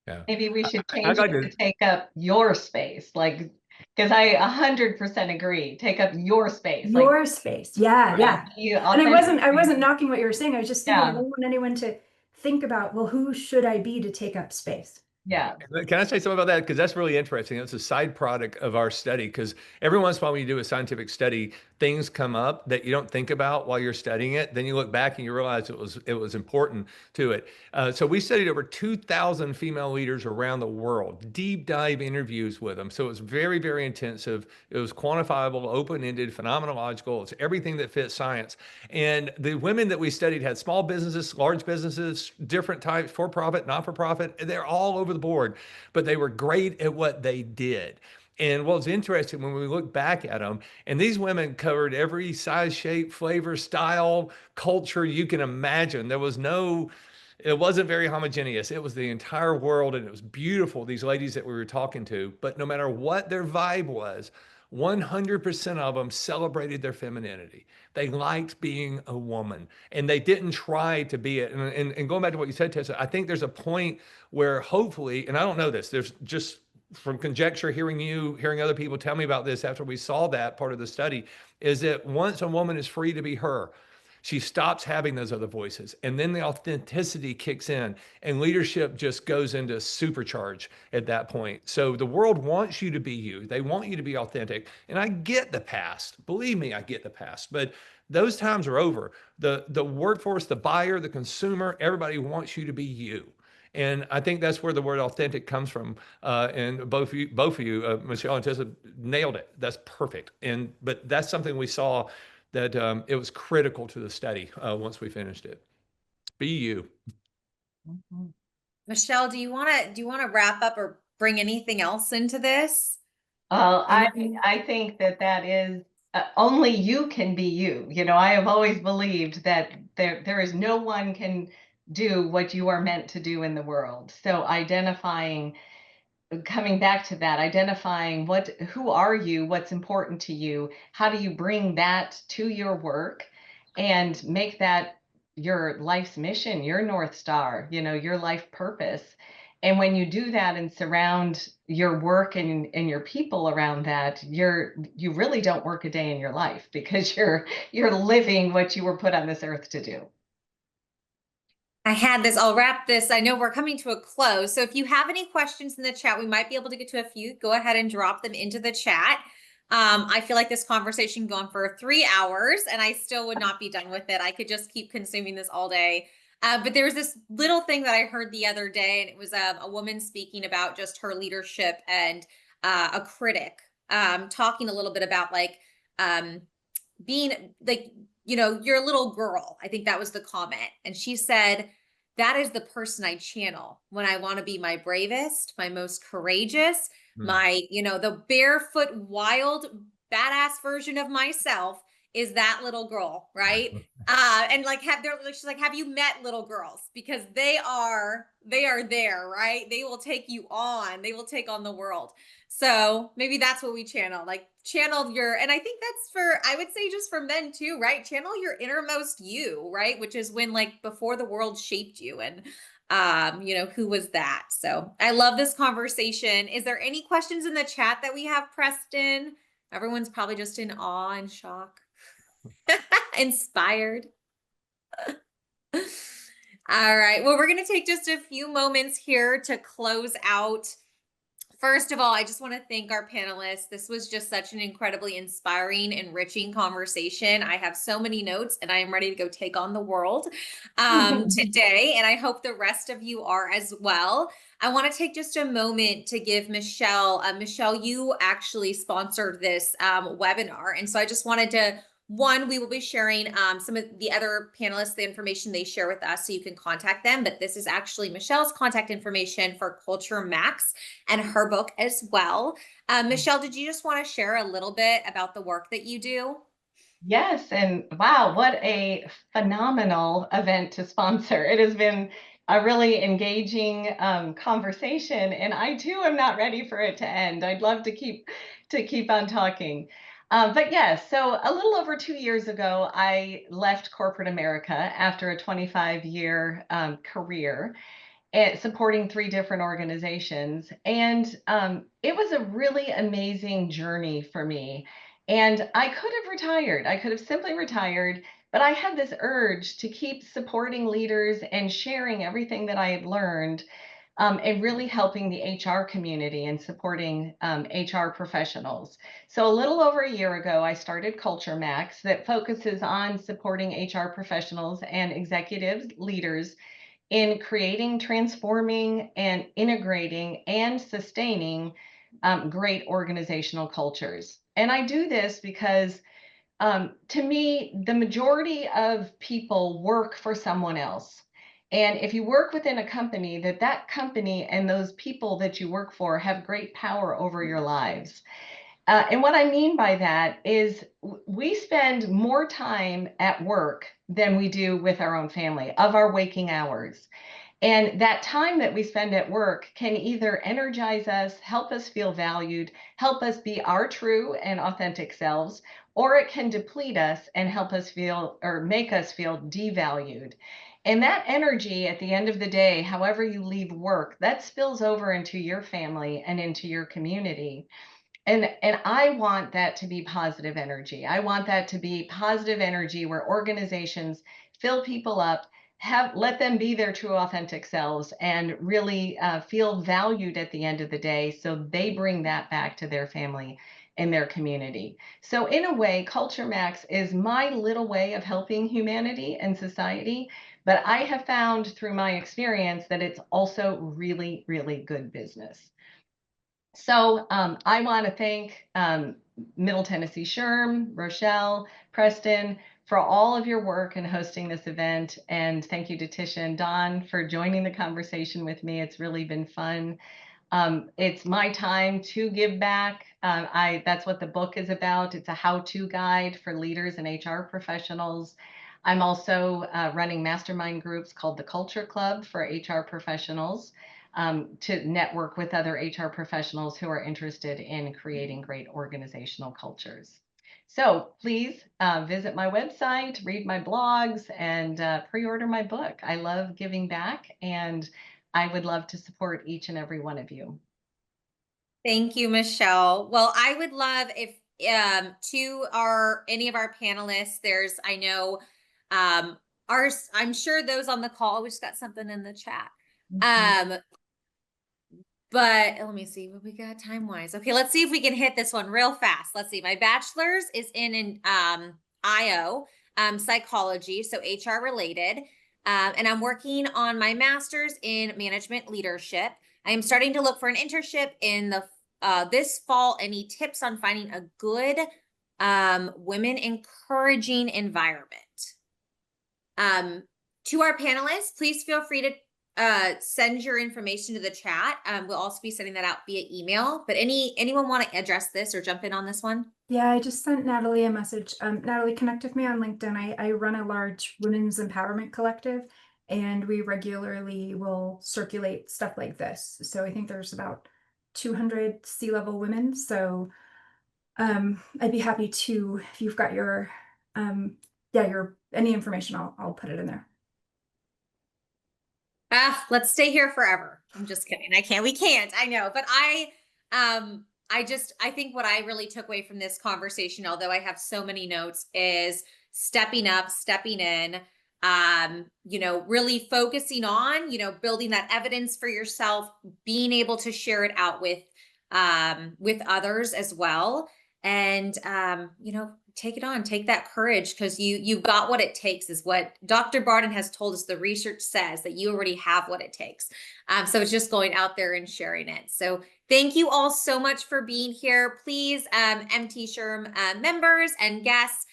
Yeah. Maybe we should I change got it to take up your space. Like, Because I 100% agree. Take up your space. Like, Your space. Yeah, yeah. you And I authentic. wasn't knocking what you were saying. I was just thinking I Yeah, don't want anyone to think about, well, who should I be to take up space? yeah. Can I say something about that? Because that's really interesting. It's a side product of our study. Because every once in a while, when you do a scientific study, things come up that you don't think about while you're studying it. Then you look back and you realize it was important to it. So we studied over 2,000 female leaders around the world, deep dive interviews with them. So it was very, very intensive. It was quantifiable, open-ended, phenomenological. It's everything that fits science. And the women that we studied had small businesses, large businesses, different types, for-profit, not-for-profit. They're all over the board, but they were great at what they did. And what was interesting when we look back at them, and these women covered every size, shape, flavor, style, culture you can imagine. It wasn't very homogeneous. It was the entire world, and it was beautiful, these ladies that we were talking to. But no matter what their vibe was, 100% of them celebrated their femininity. They liked being a woman, and they didn't try to be it. And going back to what you said, Tessa, I think there's a point where hopefully, and I don't know this, there's just from conjecture, hearing other people tell me about this after we saw that part of the study, is that once a woman is free to be her, she stops having those other voices. And then the authenticity kicks in and leadership just goes into supercharge at that point. So the world wants you to be you. They want you to be authentic. And I get the past. Believe me, I get the past. But those times are over. The workforce, the buyer, the consumer, everybody wants you to be you. And I think that's where the word authentic comes from. And both of you, Michelle and Tessa, nailed it. That's perfect. But that's something we saw that it was critical to the study once we finished it. Be you. Mhm. Michelle, do you want to wrap up or bring anything else into this? Well, Anything? I think that is only you can be you. You know, I have always believed that there is no one can do what you are meant to do in the world. So coming back to that, identifying who are you, what's important to you, how do you bring that to your work and make that your life's mission, your North Star, your life purpose. And when you do that and surround your work and your people around that, you really don't work a day in your life because you're living what you were put on this earth to do. I'll wrap this. I know we're coming to a close. So if you have any questions in the chat, we might be able to get to a few. Go ahead and drop them into the chat. I feel like this conversation going for 3 hours and I still would not be done with it. I could just keep consuming this all day. But there was this little thing that I heard the other day, and it was a woman speaking about just her leadership and a critic talking a little bit about like being like, you're a little girl. I think that was the comment. And she said, that is the person I channel when I want to be my bravest, my most courageous, my, the barefoot, wild, badass version of myself is that little girl, right? And like she's like, have you met little girls? Because they are there, right? They will take you on, they will take on the world. So maybe that's what we channel, like channel and I think that's I would say just for men too, right? Channel your innermost you, right? Which is when like before the world shaped you and who was that? So I love this conversation. Is there any questions in the chat that we have, Preston? Everyone's probably just in awe and shock. Inspired. All right. Well, we're going to take just a few moments here to close out. First of all, I just want to thank our panelists. This was just such an incredibly inspiring, enriching conversation. I have so many notes and I am ready to go take on the world today. And I hope the rest of you are as well. I want to take just a moment to give Michelle, you actually sponsored this webinar. And so I just wanted to we will be sharing some of the other panelists, the information they share with us so you can contact them. But this is actually Michelle's contact information for Culture Max and her book as well. Michelle, did you just want to share a little bit about the work that you do? Yes, and wow, what a phenomenal event to sponsor. It has been a really engaging conversation, and I too am not ready for it to end. I'd love to keep on talking. But yes, so a little over 2 years ago, I left corporate America after a 25-year career. and supporting 3 different organizations. And it was a really amazing journey for me. And I could have retired. I could have simply retired, but I had this urge to keep supporting leaders and sharing everything that I had learned, and really helping the HR community and supporting HR professionals. So a little over a year ago, I started Culture Max that focuses on supporting HR professionals and executive leaders in creating, transforming, and integrating and sustaining great organizational cultures. And I do this because to me, the majority of people work for someone else. And if you work within a company, that company and those people that you work for have great power over your lives. And what I mean by that is we spend more time at work than we do with our own family of our waking hours. And that time that we spend at work can either energize us, help us feel valued, help us be our true and authentic selves, or it can deplete us and help us feel or make us feel devalued. And that energy at the end of the day, however you leave work, that spills over into your family and into your community. And I want that to be positive energy. I want that to be positive energy where organizations fill people up, let them be their true authentic selves, and really feel valued at the end of the day, so they bring that back to their family and their community. So in a way, Culture Max is my little way of helping humanity and society, but I have found through my experience that it's also really, really good business. So I want to thank Middle Tennessee SHRM, Rochelle, Preston, for all of your work in hosting this event. And thank you to Tisha and Don for joining the conversation with me. It's really been fun. It's my time to give back. That's what the book is about. It's a how-to guide for leaders and HR professionals. I'm also running mastermind groups called the Culture Club for HR professionals, to network with other HR professionals who are interested in creating great organizational cultures. So please visit my website, read my blogs, and pre-order my book. I love giving back, and I would love to support each and every one of you. Thank you, Michelle. Well, I would love if any of our panelists, I know I'm sure those on the call, we just got something in the chat. But let me see what we got time wise. Okay, let's see if we can hit this one real fast. Let's see. My bachelor's is in IO, psychology, so HR related. And I'm working on my master's in management leadership. I am starting to look for an internship in the this fall. Any tips on finding a good women encouraging environment? To our panelists, please feel free to send your information to the chat. We'll also be sending that out via email, but anyone want to address this or jump in on this one? Yeah, I just sent Natalie a message. Natalie, connect with me on LinkedIn. I run a large women's empowerment collective, and we regularly will circulate stuff like this. So I think there's about 200 C-level women. So I'd be happy to, if you've got your any information, I'll put it in there. Let's stay here forever. I'm just kidding. We can't, I know, but I think what I really took away from this conversation, although I have so many notes, is stepping up, stepping in, really focusing on, building that evidence for yourself, being able to share it out with others as well. And, take it on, take that courage, because you've got what it takes, is what Dr. Barden has told us. The research says that you already have what it takes. So it's just going out there and sharing it. So thank you all so much for being here. Please, MT SHRM members and guests,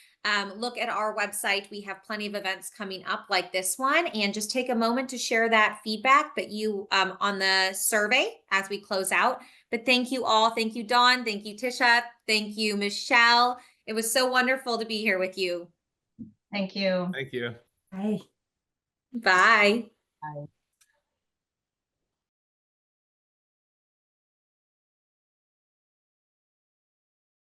look at our website. We have plenty of events coming up like this one, and just take a moment to share that feedback that you on the survey as we close out. But thank you all. Thank you, Dawn. Thank you, Tisha. Thank you, Michelle. It was so wonderful to be here with you. Thank you. Thank you. Bye. Bye. Bye.